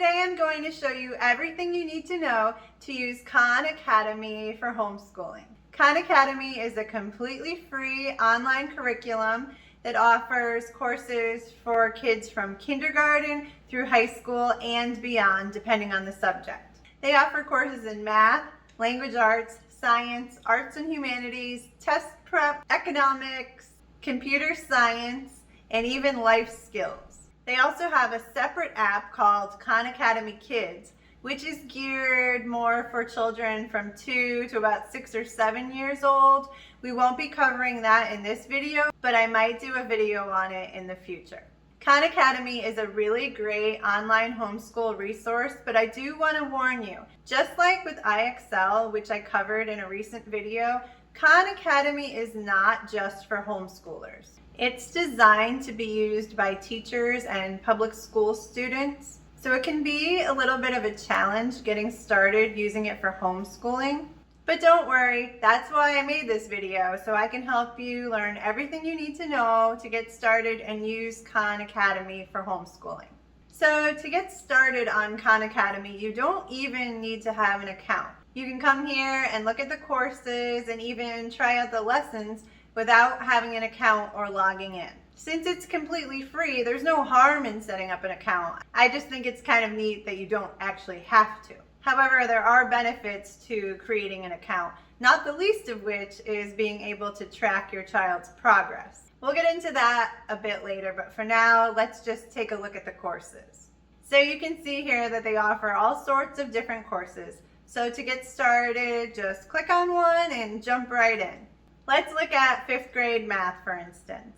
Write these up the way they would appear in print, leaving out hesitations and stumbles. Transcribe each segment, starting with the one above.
today I'm going to show you everything you need to know to use Khan Academy for homeschooling. Khan Academy is a completely free online curriculum that offers courses for kids from kindergarten through high school and beyond, depending on the subject. They offer courses in math, language arts, science, arts and humanities, test prep, economics, computer science, and even life skills. They also have a separate app called Khan Academy Kids, which is geared more for children from 2 to about 6 or 7 years old. We won't be covering that in this video, but I might do a video on it in the future. Khan Academy is a really great online homeschool resource, but I do want to warn you, just like with IXL, which I covered in a recent video, Khan Academy is not just for homeschoolers. It's designed to be used by teachers and public school students, so it can be a little bit of a challenge getting started using it for homeschooling. But don't worry, that's why I made this video, so I can help you learn everything you need to know to get started and use Khan Academy for homeschooling. So to get started on Khan Academy, you don't even need to have an account. You can come here and look at the courses and even try out the lessons without having an account or logging in. Since it's completely free, there's no harm in setting up an account. I just think it's kind of neat that you don't actually have to. However, there are benefits to creating an account, not the least of which is being able to track your child's progress. We'll get into that a bit later, but for now, let's just take a look at the courses. So you can see here that they offer all sorts of different courses. So to get started, just click on one and jump right in. Let's look at 5th grade math, for instance.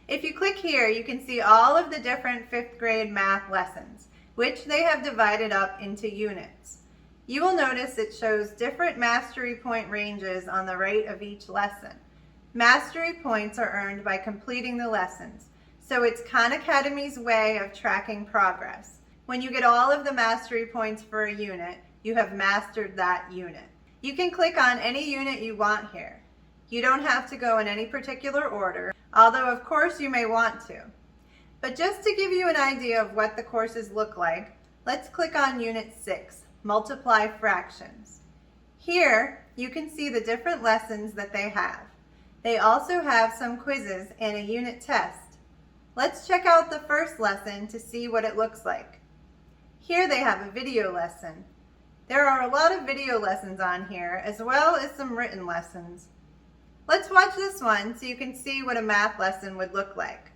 If you click here, you can see all of the different 5th grade math lessons, which they have divided up into units. You will notice it shows different mastery point ranges on the right of each lesson. Mastery points are earned by completing the lessons, so it's Khan Academy's way of tracking progress. When you get all of the mastery points for a unit, you have mastered that unit. You can click on any unit you want here. You don't have to go in any particular order, although of course you may want to. But just to give you an idea of what the courses look like, let's click on Unit 6, Multiply Fractions. Here, you can see the different lessons that they have. They also have some quizzes and a unit test. Let's check out the first lesson to see what it looks like. Here they have a video lesson. There are a lot of video lessons on here, as well as some written lessons. Let's watch this one so you can see what a math lesson would look like.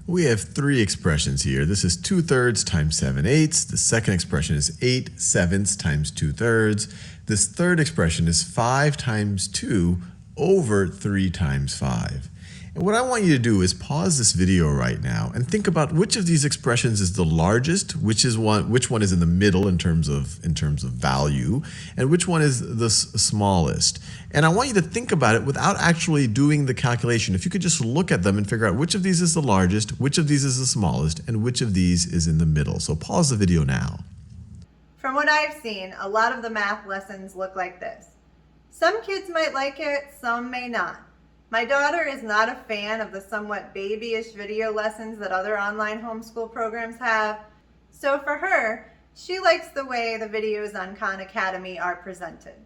We have 3 expressions here. This is 2/3 times 7/8. The second expression is 8/7 times 2/3. This third expression is 5 times 2 over 3 times 5. And what I want you to do is pause this video right now and think about which of these expressions is the largest, which one is in the middle in terms of value, and which one is the smallest. And I want you to think about it without actually doing the calculation. If you could just look at them and figure out which of these is the largest, which of these is the smallest, and which of these is in the middle. So pause the video now. From what I've seen, a lot of the math lessons look like this. Some kids might like it, some may not. My daughter is not a fan of the somewhat babyish video lessons that other online homeschool programs have. So for her, she likes the way the videos on Khan Academy are presented.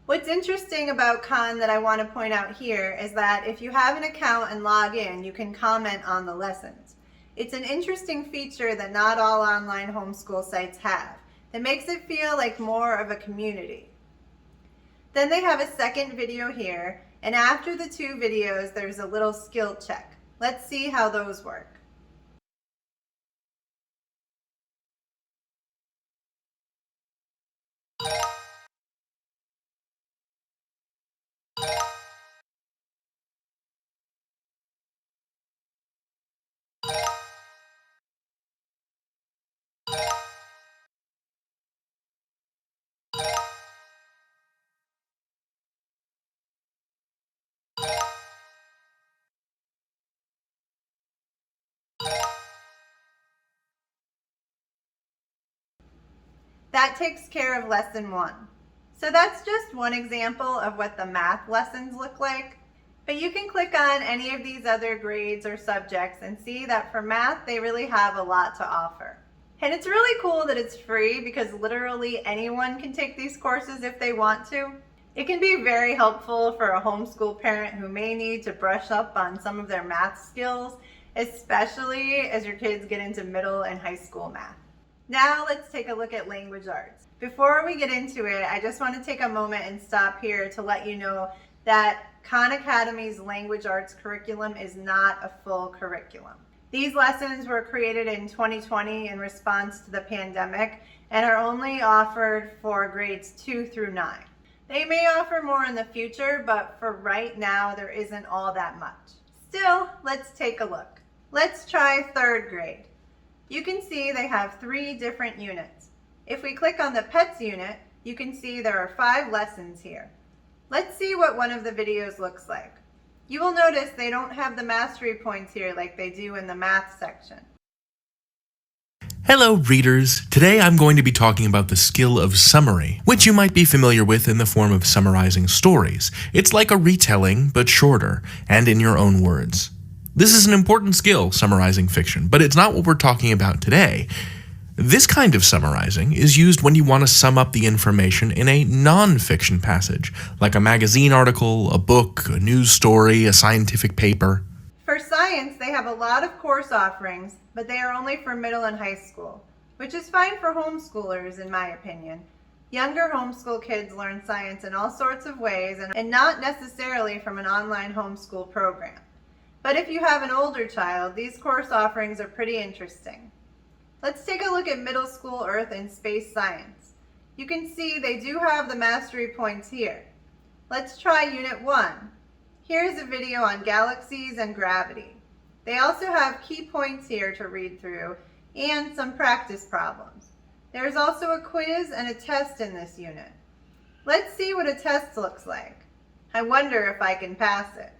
What's interesting about Khan that I want to point out here is that if you have an account and log in, you can comment on the lessons. It's an interesting feature that not all online homeschool sites have. That makes it feel like more of a community. Then they have a second video here, and after the 2 videos, there's a little skill check. Let's see how those work. That takes care of lesson 1. So that's just one example of what the math lessons look like. But you can click on any of these other grades or subjects and see that for math, they really have a lot to offer. And it's really cool that it's free because literally anyone can take these courses if they want to. It can be very helpful for a homeschool parent who may need to brush up on some of their math skills, especially as your kids get into middle and high school math. Now let's take a look at language arts. Before we get into it, I just want to take a moment and stop here to let you know that Khan Academy's language arts curriculum is not a full curriculum. These lessons were created in 2020 in response to the pandemic and are only offered for grades 2 through 9. They may offer more in the future, but for right now, there isn't all that much. Still, let's take a look. Let's try 3rd grade. You can see they have 3 different units. If we click on the pets unit, you can see there are 5 lessons here. Let's see what one of the videos looks like. You will notice they don't have the mastery points here like they do in the math section. Hello readers! Today I'm going to be talking about the skill of summary, which you might be familiar with in the form of summarizing stories. It's like a retelling, but shorter, and in your own words. This is an important skill, summarizing fiction, but it's not what we're talking about today. This kind of summarizing is used when you want to sum up the information in a non-fiction passage, like a magazine article, a book, a news story, a scientific paper. For science, they have a lot of course offerings, but they are only for middle and high school, which is fine for homeschoolers in my opinion. Younger homeschool kids learn science in all sorts of ways and not necessarily from an online homeschool program. But if you have an older child, these course offerings are pretty interesting. Let's take a look at middle school Earth and Space Science. You can see they do have the mastery points here. Let's try Unit 1. Here's a video on galaxies and gravity. They also have key points here to read through and some practice problems. There's also a quiz and a test in this unit. Let's see what a test looks like. I wonder if I can pass it.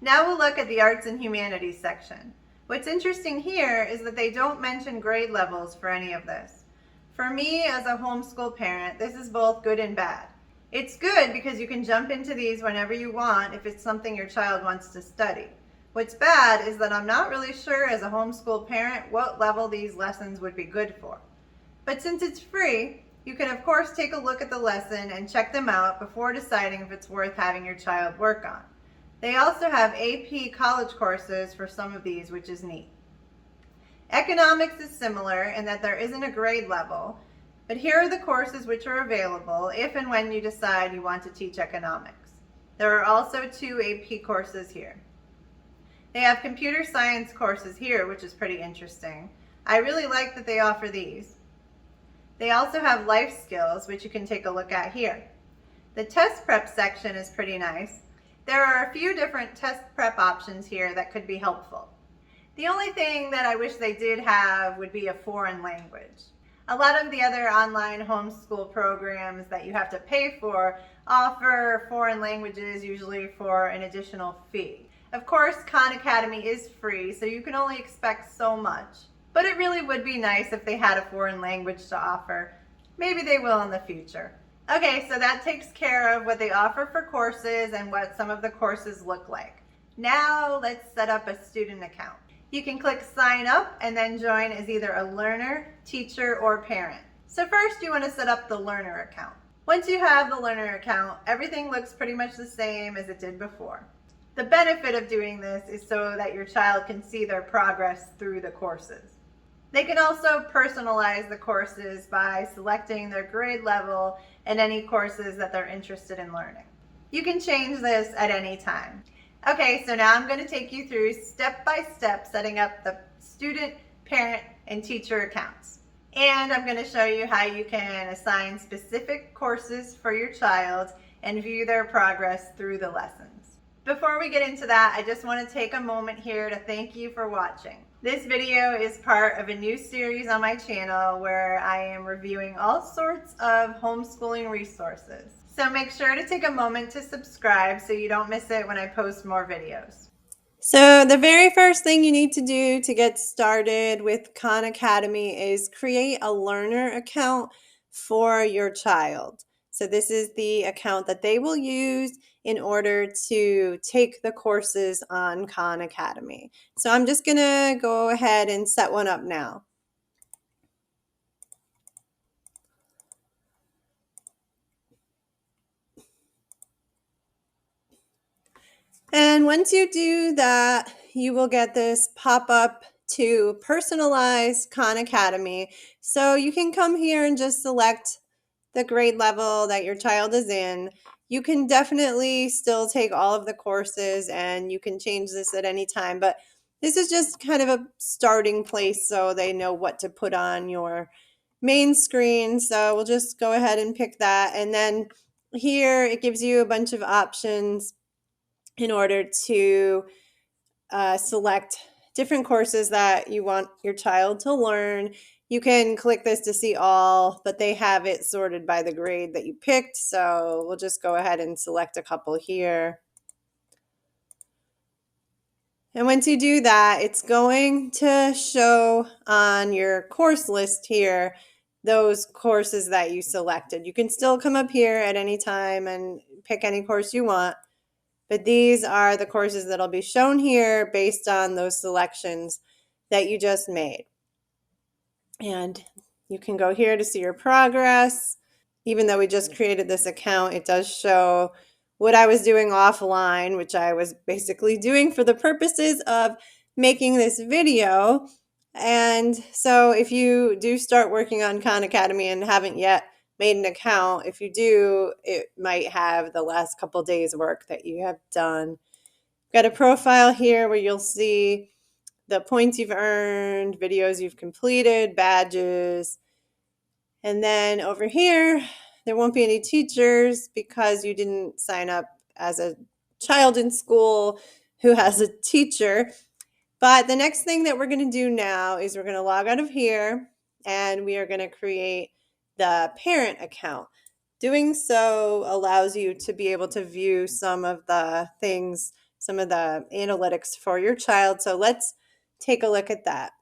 Now we'll look at the Arts and Humanities section. What's interesting here is that they don't mention grade levels for any of this. For me, as a homeschool parent, this is both good and bad. It's good because you can jump into these whenever you want if it's something your child wants to study. What's bad is that I'm not really sure as a homeschool parent what level these lessons would be good for. But since it's free, you can of course take a look at the lesson and check them out before deciding if it's worth having your child work on. They also have AP college courses for some of these, which is neat. Economics is similar in that there isn't a grade level, but here are the courses which are available if and when you decide you want to teach economics. There are also 2 AP courses here. They have computer science courses here, which is pretty interesting. I really like that they offer these. They also have life skills, which you can take a look at here. The test prep section is pretty nice. There are a few different test prep options here that could be helpful. The only thing that I wish they did have would be a foreign language. A lot of the other online homeschool programs that you have to pay for offer foreign languages, usually for an additional fee. Of course, Khan Academy is free, so you can only expect so much. But it really would be nice if they had a foreign language to offer. Maybe they will in the future. Okay, so that takes care of what they offer for courses and what some of the courses look like. Now let's set up a student account. You can click sign up and then join as either a learner, teacher, or parent. So first you want to set up the learner account. Once you have the learner account, everything looks pretty much the same as it did before. The benefit of doing this is so that your child can see their progress through the courses. They can also personalize the courses by selecting their grade level and any courses that they're interested in learning. You can change this at any time. Okay, so now I'm going to take you through step by step setting up the student, parent, and teacher accounts. And I'm going to show you how you can assign specific courses for your child and view their progress through the lessons. Before we get into that, I just want to take a moment here to thank you for watching. This video is part of a new series on my channel where I am reviewing all sorts of homeschooling resources. So make sure to take a moment to subscribe so you don't miss it when I post more videos. So the very first thing you need to do to get started with Khan Academy is create a learner account for your child. So this is the account that they will use in order to take the courses on Khan Academy. So I'm just going to go ahead and set one up now. And once you do that, you will get this pop-up to personalize Khan Academy. So you can come here and just select the grade level that your child is in. You can definitely still take all of the courses and you can change this at any time, but this is just kind of a starting place so they know what to put on your main screen. So we'll just go ahead and pick that. And then here it gives you a bunch of options in order to select different courses that you want your child to learn. You can click this to see all, but they have it sorted by the grade that you picked. So we'll just go ahead and select a couple here. And once you do that, it's going to show on your course list here those courses that you selected. You can still come up here at any time and pick any course you want. But these are the courses that'll be shown here based on those selections that you just made. And you can go here to see your progress. Even though we just created this account, it does show what I was doing offline, which I was basically doing for the purposes of making this video. And so if you do start working on Khan Academy and haven't yet made an account, if you do, it might have the last couple days work that you have done. Got a profile here where you'll see the points you've earned, videos you've completed, badges. And then over here, there won't be any teachers because you didn't sign up as a child in school who has a teacher. But the next thing that we're going to do now is we're going to log out of here and we are going to create the parent account. Doing so allows you to be able to view some of the things, some of the analytics for your child. So let's take a look at that.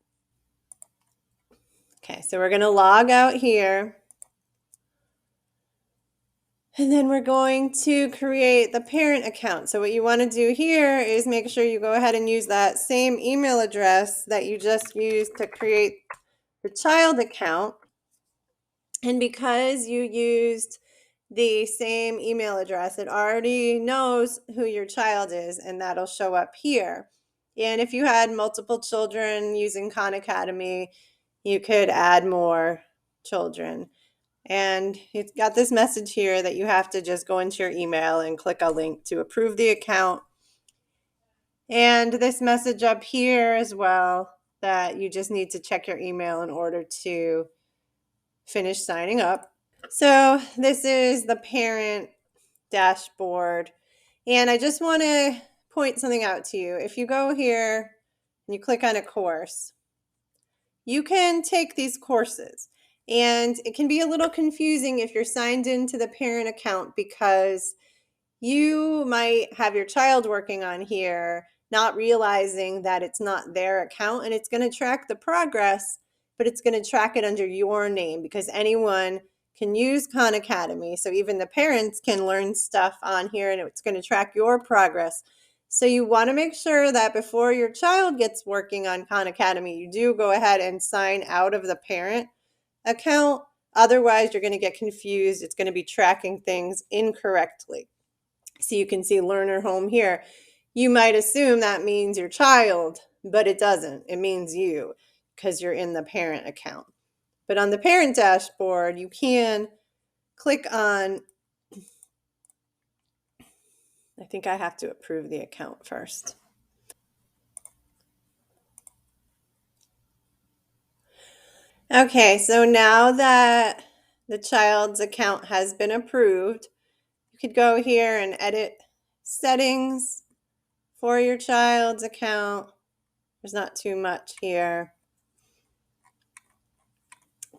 Okay, so we're going to log out here. And then we're going to create the parent account. So what you want to do here is make sure you go ahead and use that same email address that you just used to create the child account. And because you used the same email address, it already knows who your child is, and that'll show up here. And if you had multiple children using Khan Academy, you could add more children. And it's got this message here that you have to just go into your email and click a link to approve the account. And this message up here as well that you just need to check your email in order to finish signing up. So this is the parent dashboard. And I just want to point something out to you. If you go here and you click on a course, you can take these courses. And it can be a little confusing if you're signed into the parent account because you might have your child working on here, not realizing that it's not their account and it's going to track the progress, but it's going to track it under your name because anyone can use Khan Academy. So even the parents can learn stuff on here and it's going to track your progress. So you want to make sure that before your child gets working on Khan Academy, you do go ahead and sign out of the parent account. Otherwise, you're going to get confused. It's going to be tracking things incorrectly. So you can see Learner Home here. You might assume that means your child, but it doesn't. It means you because you're in the parent account. But on the parent dashboard, you can click on, I think I have to approve the account first. Okay, so now that the child's account has been approved, you could go here and edit settings for your child's account. There's not too much here,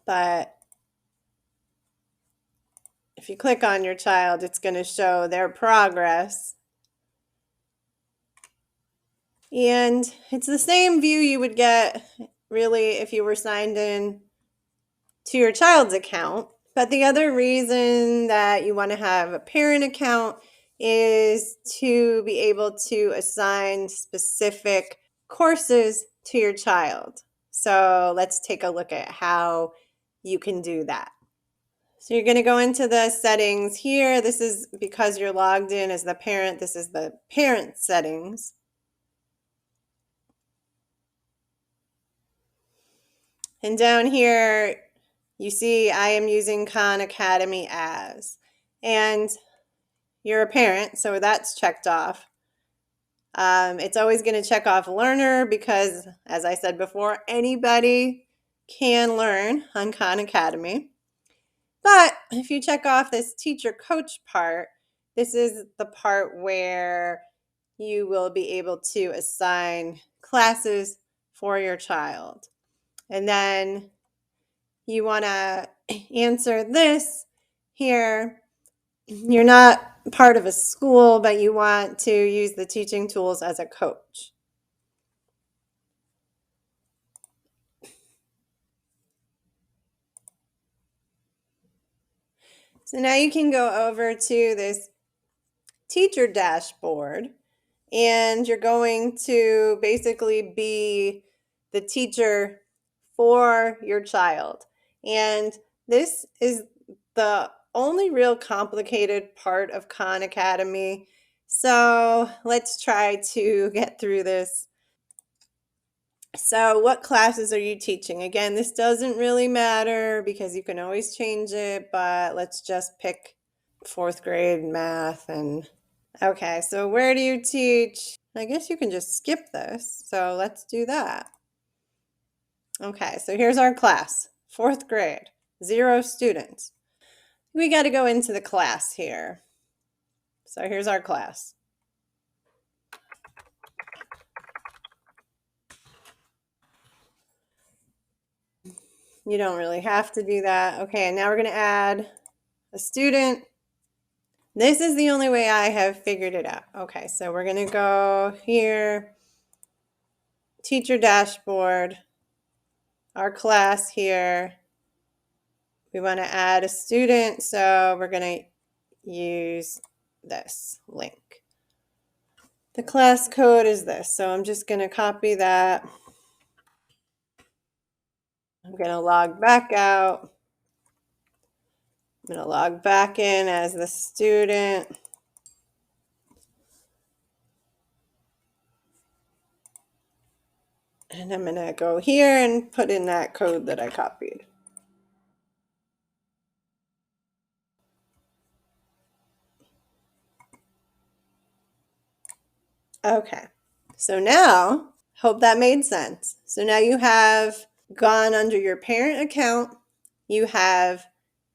but if you click on your child, it's going to show their progress. And it's the same view you would get really if you were signed in to your child's account. But the other reason that you want to have a parent account is to be able to assign specific courses to your child. So let's take a look at how you can do that. So you're going to go into the settings here. This is because you're logged in as the parent. This is the parent settings. And down here, you see I am using Khan Academy as. And you're a parent, so that's checked off. It's always going to check off learner because, as I said before, anybody can learn on Khan Academy. But if you check off this teacher coach part, this is the part where you will be able to assign classes for your child. And then you want to answer this here. You're not part of a school, but you want to use the teaching tools as a coach. So now you can go over to this teacher dashboard, and you're going to basically be the teacher for your child. And this is the only real complicated part of Khan Academy. So let's try to get through this. So what classes are you teaching? Again, this doesn't really matter because you can always change it, but let's just pick 4th grade math. And okay, so where do you teach? I guess you can just skip this. So let's do that. Okay, so here's our class, 4th grade, 0 students. We got to go into the class here. So here's our class. You don't really have to do that. Okay, and now we're going to add a student. This is the only way I have figured it out. Okay, so we're going to go here, teacher dashboard, our class here. We want to add a student, so we're going to use this link. The class code is this, so I'm just going to copy that. I'm going to log back out. I'm going to log back in as the student. And I'm going to go here and put in that code that I copied. Okay, so now, hope that made sense. So now you have gone under your parent account, you have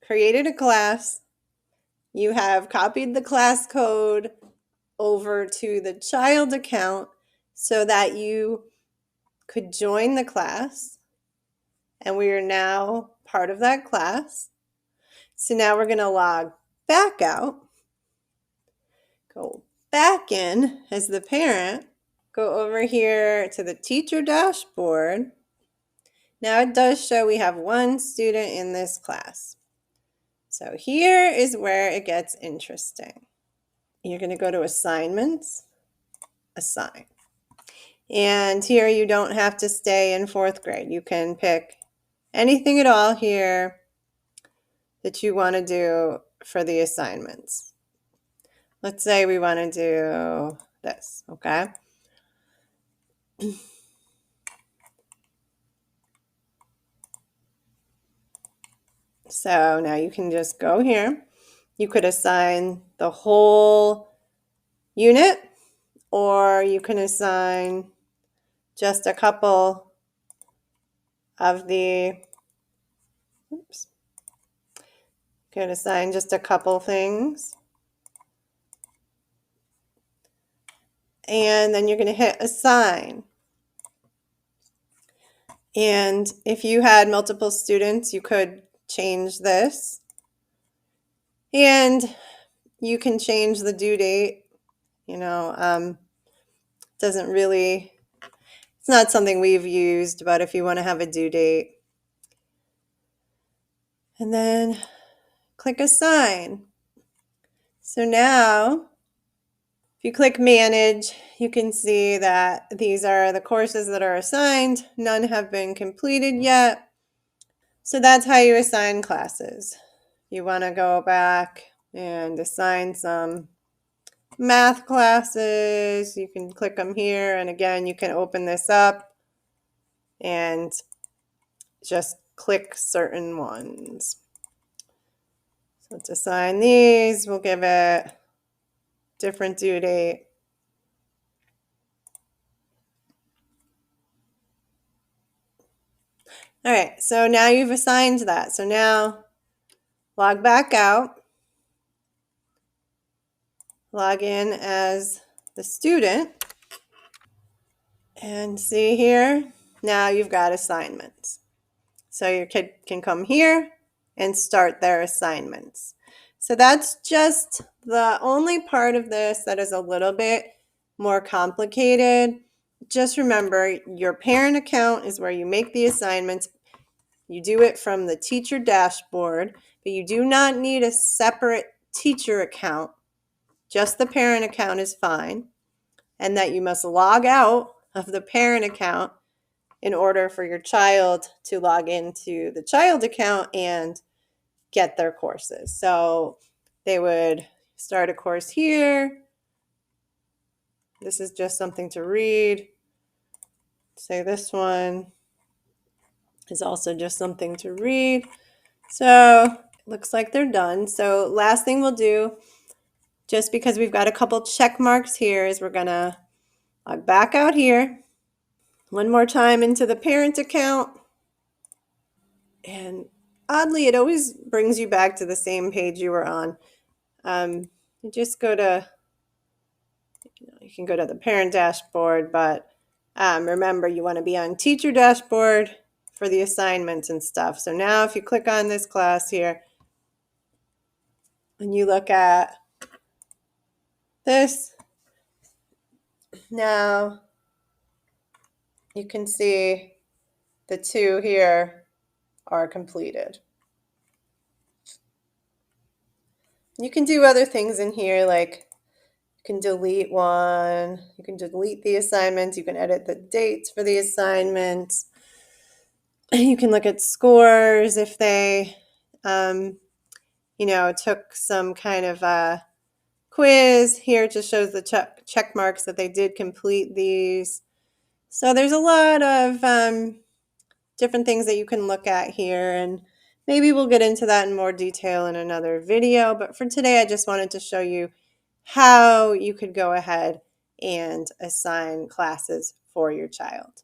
created a class, you have copied the class code over to the child account so that you could join the class, and we are now part of that class. So now we're going to log back out, go back in as the parent, go over here to the teacher dashboard. Now it does show we have 1 student in this class. So here is where it gets interesting. You're going to go to assignments, assign. And here you don't have to stay in 4th grade. You can pick anything at all here that you want to do for the assignments. Let's say we want to do this, okay? So now you can just go here. You could assign the whole unit, or you can assign just a couple of the, oops, you can assign just a couple things. And then you're going to hit assign. And if you had multiple students, you could change this. And you can change the due date. Doesn't really, it's not something we've used, but if you want to have a due date. And then click assign. So now, if you click manage, you can see that these are the courses that are assigned. None have been completed yet. So that's how you assign classes. You want to go back and assign some math classes. You can click them here, and again, you can open this up and just click certain ones. So let's assign these. We'll give it different due date. All right, so now you've assigned that. So now log back out, log in as the student, and see here, now you've got assignments. So your kid can come here and start their assignments. So that's just the only part of this that is a little bit more complicated. Just remember, your parent account is where you make the assignments. You do it from the teacher dashboard, but you do not need a separate teacher account. Just the parent account is fine. And that you must log out of the parent account in order for your child to log into the child account and get their courses. So they would start a course here. This is just something to read. Say this one is also just something to read. So it looks like they're done. So last thing we'll do, just because we've got a couple check marks here, is we're gonna log back out here. One more time into the parent account. And oddly, it always brings you back to the same page you were on. You just go to, you can go to the parent dashboard, but remember, you want to be on teacher dashboard for the assignments and stuff. So now if you click on this class here and you look at this, now you can see the two here are completed. You can do other things in here, like you can delete one, you can delete the assignments, you can edit the dates for the assignments. You can look at scores if they, took some kind of a quiz. Here it just shows the check marks that they did complete these. So there's a lot of different things that you can look at here, and maybe we'll get into that in more detail in another video. But for today, I just wanted to show you how you could go ahead and assign classes for your child.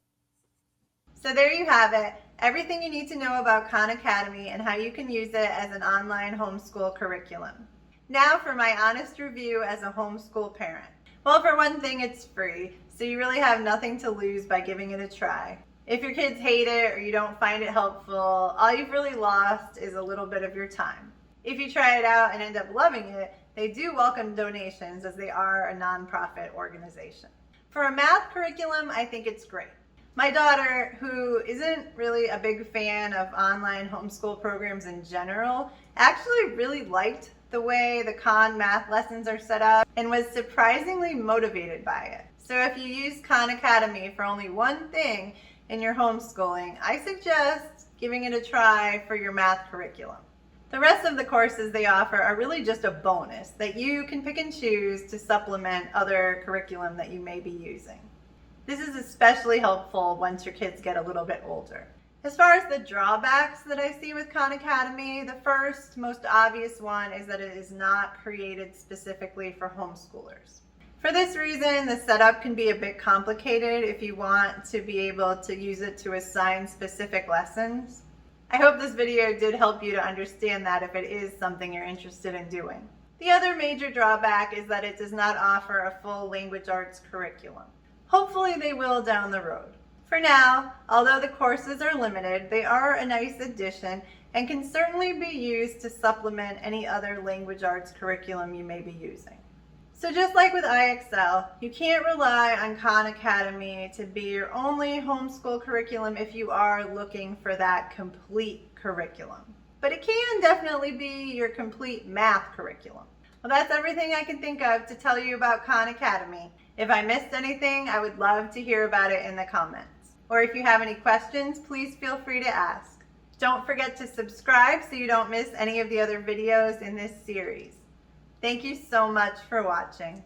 So there you have it. Everything you need to know about Khan Academy and how you can use it as an online homeschool curriculum. Now for my honest review as a homeschool parent. Well, for one thing, it's free, so you really have nothing to lose by giving it a try. If your kids hate it or you don't find it helpful, all you've really lost is a little bit of your time. If you try it out and end up loving it, they do welcome donations, as they are a nonprofit organization. For a math curriculum, I think it's great. My daughter, who isn't really a big fan of online homeschool programs in general, actually really liked the way the Khan math lessons are set up and was surprisingly motivated by it. So if you use Khan Academy for only one thing in your homeschooling, I suggest giving it a try for your math curriculum. The rest of the courses they offer are really just a bonus that you can pick and choose to supplement other curriculum that you may be using. This is especially helpful once your kids get a little bit older. As far as the drawbacks that I see with Khan Academy, the first, most obvious one is that it is not created specifically for homeschoolers. For this reason, the setup can be a bit complicated if you want to be able to use it to assign specific lessons. I hope this video did help you to understand that if it is something you're interested in doing. The other major drawback is that it does not offer a full language arts curriculum. Hopefully they will down the road. For now, although the courses are limited, they are a nice addition and can certainly be used to supplement any other language arts curriculum you may be using. So just like with IXL, you can't rely on Khan Academy to be your only homeschool curriculum if you are looking for that complete curriculum. But it can definitely be your complete math curriculum. Well, that's everything I can think of to tell you about Khan Academy. If I missed anything, I would love to hear about it in the comments. Or if you have any questions, please feel free to ask. Don't forget to subscribe so you don't miss any of the other videos in this series. Thank you so much for watching.